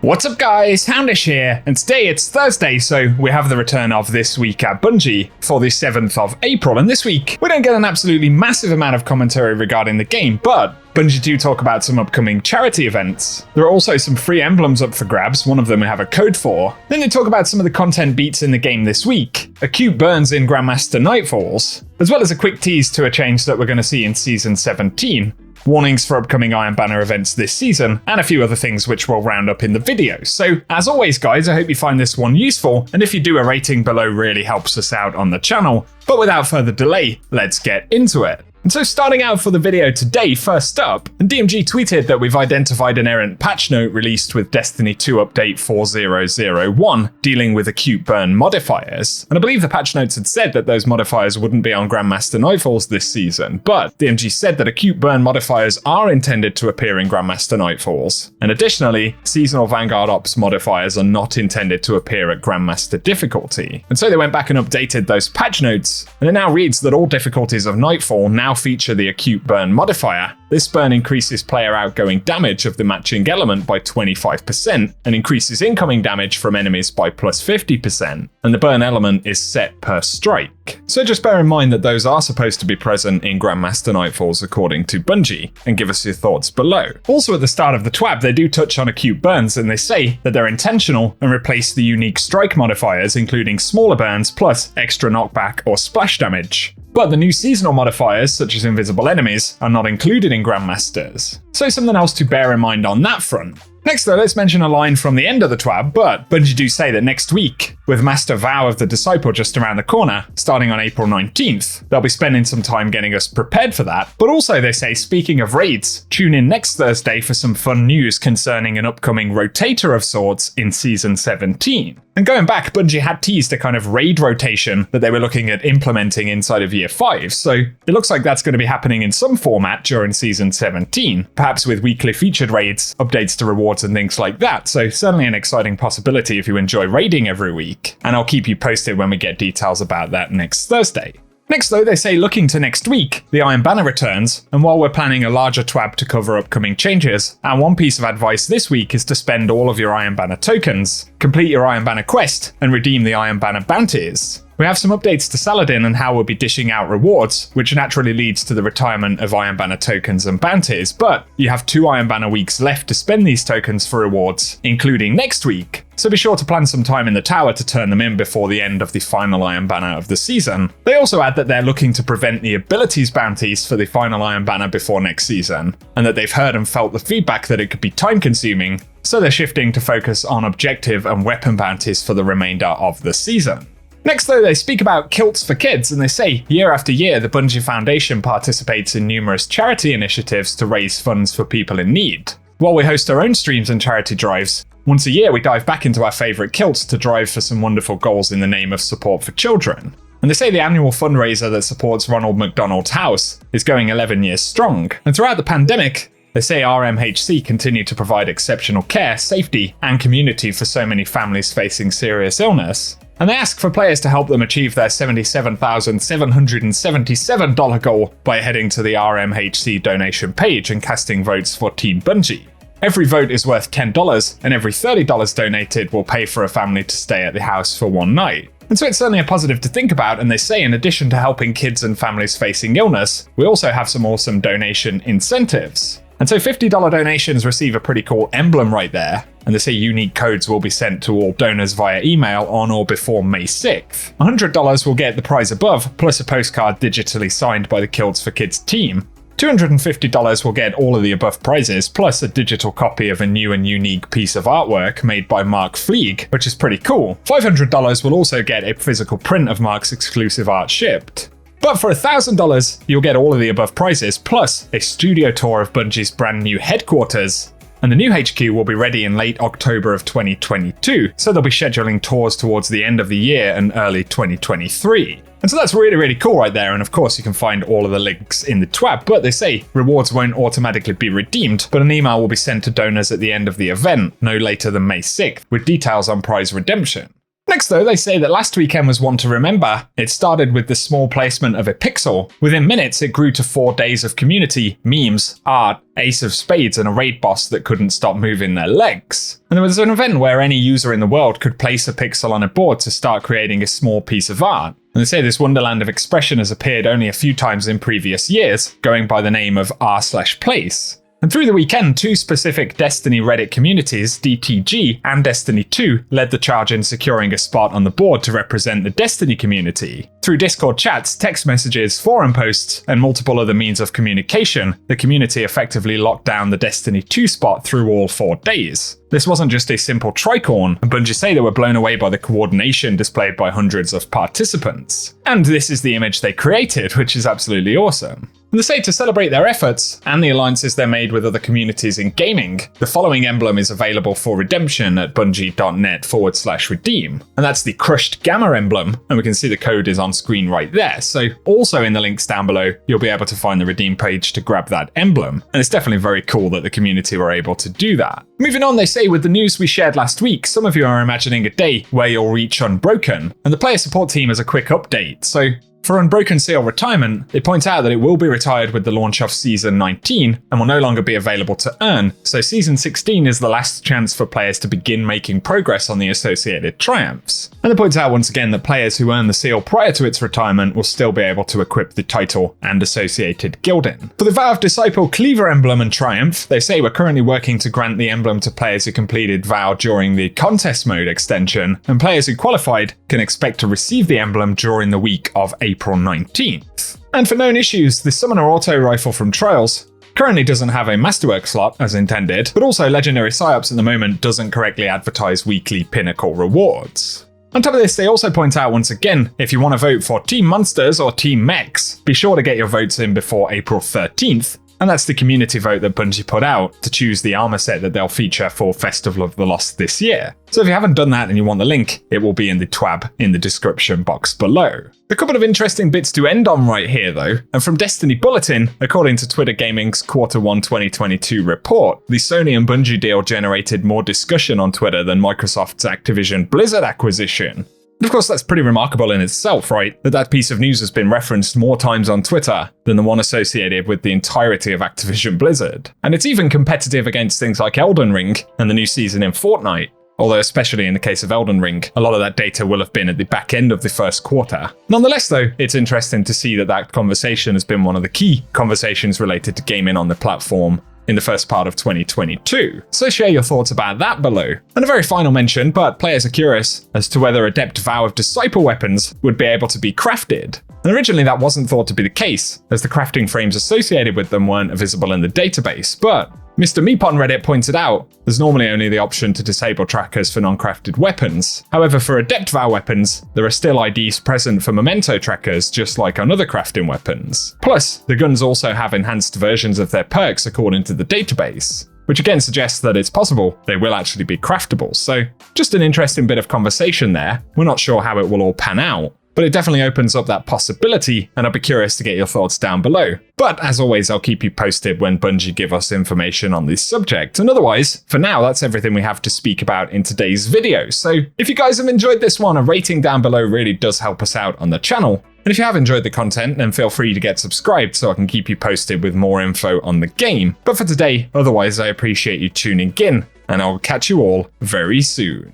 What's up guys, Houndish here, and today it's Thursday, so we have the return of This Week at Bungie for the 7th of April, and this week we don't get an absolutely massive amount of commentary regarding the game, but Bungie do talk about some upcoming charity events. There are also some free emblems up for grabs, one of them we have a code for. Then they talk about some of the content beats in the game this week, Acute burns in Grandmaster Nightfalls, as well as a quick tease to a change that we're going to see in Season 17. Warnings for upcoming Iron Banner events this season, and a few other things which we'll round up in the video. So, as always guys, I hope you find this one useful, and if you do, a rating below really helps us out on the channel. But without further delay, let's get into it. And so starting out for the video today, first up, DMG tweeted that we've identified an errant patch note released with Destiny 2 Update 4001, dealing with acute burn modifiers. And I believe the patch notes had said that those modifiers wouldn't be on Grandmaster Nightfalls this season, but DMG said that acute burn modifiers are intended to appear in Grandmaster Nightfalls. And additionally, seasonal Vanguard Ops modifiers are not intended to appear at Grandmaster difficulty. And so they went back and updated those patch notes, and it now reads that all difficulties of Nightfall now feature the acute burn modifier. This burn increases player outgoing damage of the matching element by 25% and increases incoming damage from enemies by plus 50%, and the burn element is set per strike. So just bear in mind that those are supposed to be present in Grandmaster Nightfalls according to Bungie, and give us your thoughts below. Also at the start of the TWAB they do touch on acute burns, and they say that they're intentional and replace the unique strike modifiers, including smaller burns plus extra knockback or splash damage. But the new seasonal modifiers, such as invisible enemies, are not included in Grandmasters. So something else to bear in mind on that front. Next though, let's mention a line from the end of the TWAB, but Bungie do say that next week, with Master Vow of the Disciple just around the corner, starting on April 19th, they'll be spending some time getting us prepared for that. But also they say, speaking of raids, tune in next Thursday for some fun news concerning an upcoming rotator of sorts in Season 17. And going back, Bungie had teased a kind of raid rotation that they were looking at implementing inside of Year 5, so it looks like that's going to be happening in some format during Season 17, perhaps with weekly featured raids, updates to rewards and things like that, so certainly an exciting possibility if you enjoy raiding every week, and I'll keep you posted when we get details about that next Thursday. Next though, they say looking to next week, the Iron Banner returns, and while we're planning a larger TWAB to cover upcoming changes, our one piece of advice this week is to spend all of your Iron Banner tokens, complete your Iron Banner quest, and redeem the Iron Banner bounties. We have some updates to Saladin and how we'll be dishing out rewards, which naturally leads to the retirement of Iron Banner tokens and bounties, but you have 2 Iron Banner weeks left to spend these tokens for rewards, including next week, so be sure to plan some time in the tower to turn them in before the end of the final Iron Banner of the season. They also add that they're looking to prevent the abilities bounties for the final Iron Banner before next season, and that they've heard and felt the feedback that it could be time consuming, so they're shifting to focus on objective and weapon bounties for the remainder of the season. Next though, they speak about kilts for kids, and they say, year after year, the Bungie Foundation participates in numerous charity initiatives to raise funds for people in need. While we host our own streams and charity drives, once a year we dive back into our favourite kilts to drive for some wonderful goals in the name of support for children. And they say the annual fundraiser that supports Ronald McDonald's House is going 11 years strong, and throughout the pandemic, they say RMHC continue to provide exceptional care, safety, and community for so many families facing serious illness. And they ask for players to help them achieve their $77,777 goal by heading to the RMHC donation page and casting votes for Team Bungie. Every vote is worth $10, and every $30 donated will pay for a family to stay at the house for one night. And so it's certainly a positive to think about, and they say in addition to helping kids and families facing illness, we also have some awesome donation incentives. And so $50 donations receive a pretty cool emblem right there, and they say unique codes will be sent to all donors via email on or before May 6th. $100 will get the prize above, plus a postcard digitally signed by the Kilts for Kids team. $250 will get all of the above prizes, plus a digital copy of a new and unique piece of artwork made by Mark Fleeg, which is pretty cool. $500 will also get a physical print of Mark's exclusive art shipped. But for $1,000, you'll get all of the above prizes, plus a studio tour of Bungie's brand new headquarters. And the new HQ will be ready in late October of 2022, so they'll be scheduling tours towards the end of the year and early 2023. And so that's really, really cool right there, and of course you can find all of the links in the TWAB, but they say rewards won't automatically be redeemed, but an email will be sent to donors at the end of the event, no later than May 6th, with details on prize redemption. Next though, they say that last weekend was one to remember. It started with the small placement of a pixel. Within minutes, it grew to 4 days of community, memes, art, ace of spades, and a raid boss that couldn't stop moving their legs. And there was an event where any user in the world could place a pixel on a board to start creating a small piece of art. And they say this wonderland of expression has appeared only a few times in previous years, going by the name of r/place. And through the weekend, 2 specific Destiny Reddit communities, DTG and Destiny 2, led the charge in securing a spot on the board to represent the Destiny community. Through Discord chats, text messages, forum posts, and multiple other means of communication, the community effectively locked down the Destiny 2 spot through all 4 days. This wasn't just a simple tricorn, and Bungie say they were blown away by the coordination displayed by hundreds of participants. And this is the image they created, which is absolutely awesome. And they say to celebrate their efforts and the alliances they made with other communities in gaming, the following emblem is available for redemption at bungie.net/redeem. And that's the Crushed Gamma emblem, and we can see the code is on screen right there. So also in the links down below, you'll be able to find the redeem page to grab that emblem. And it's definitely very cool that the community were able to do that. Moving on, they say with the news we shared last week, some of you are imagining a day where you'll reach Unbroken, and the player support team has a quick update. So for Unbroken Seal retirement, they point out that it will be retired with the launch of Season 19 and will no longer be available to earn, so Season 16 is the last chance for players to begin making progress on the associated triumphs. And they point out once again that players who earn the seal prior to its retirement will still be able to equip the title and associated gilding. For the Vow of Disciple Cleaver emblem and triumph, they say we're currently working to grant the emblem to players who completed Vow during the contest mode extension, and players who qualified can expect to receive the emblem during the week of April 19th. And for known issues, the Summoner Auto Rifle from Trials currently doesn't have a Masterwork slot as intended, but also Legendary Psyops at the moment doesn't correctly advertise weekly Pinnacle rewards. On top of this, they also point out once again, if you want to vote for Team Monsters or Team Mechs, be sure to get your votes in before April 13th, and that's the community vote that Bungie put out to choose the armor set that they'll feature for Festival of the Lost this year. So if you haven't done that and you want the link, it will be in the TWAB in the description box below. A couple of interesting bits to end on right here though, and from Destiny Bulletin, according to Twitter Gaming's Q1 2022 report, the Sony and Bungie deal generated more discussion on Twitter than Microsoft's Activision Blizzard acquisition. And of course, that's pretty remarkable in itself, right? That piece of news has been referenced more times on Twitter than the one associated with the entirety of Activision Blizzard. And it's even competitive against things like Elden Ring and the new season in Fortnite. Although especially in the case of Elden Ring, a lot of that data will have been at the back end of the first quarter. Nonetheless though, it's interesting to see that conversation has been one of the key conversations related to gaming on the platform in the first part of 2022. So share your thoughts about that below. And a very final mention, but players are curious as to whether Adept Vow of Disciple weapons would be able to be crafted. And originally that wasn't thought to be the case, as the crafting frames associated with them weren't visible in the database, but Mr. Meep on Reddit pointed out there's normally only the option to disable trackers for non-crafted weapons. However, for Adept Vow weapons, there are still IDs present for memento trackers, just like on other crafting weapons. Plus, the guns also have enhanced versions of their perks according to the database, which again suggests that it's possible they will actually be craftable. So just an interesting bit of conversation there. We're not sure how it will all pan out, but it definitely opens up that possibility, and I'll be curious to get your thoughts down below. But as always, I'll keep you posted when Bungie give us information on this subject. And otherwise, for now, that's everything we have to speak about in today's video. So if you guys have enjoyed this one, a rating down below really does help us out on the channel. And if you have enjoyed the content, then feel free to get subscribed so I can keep you posted with more info on the game. But for today, otherwise, I appreciate you tuning in, and I'll catch you all very soon.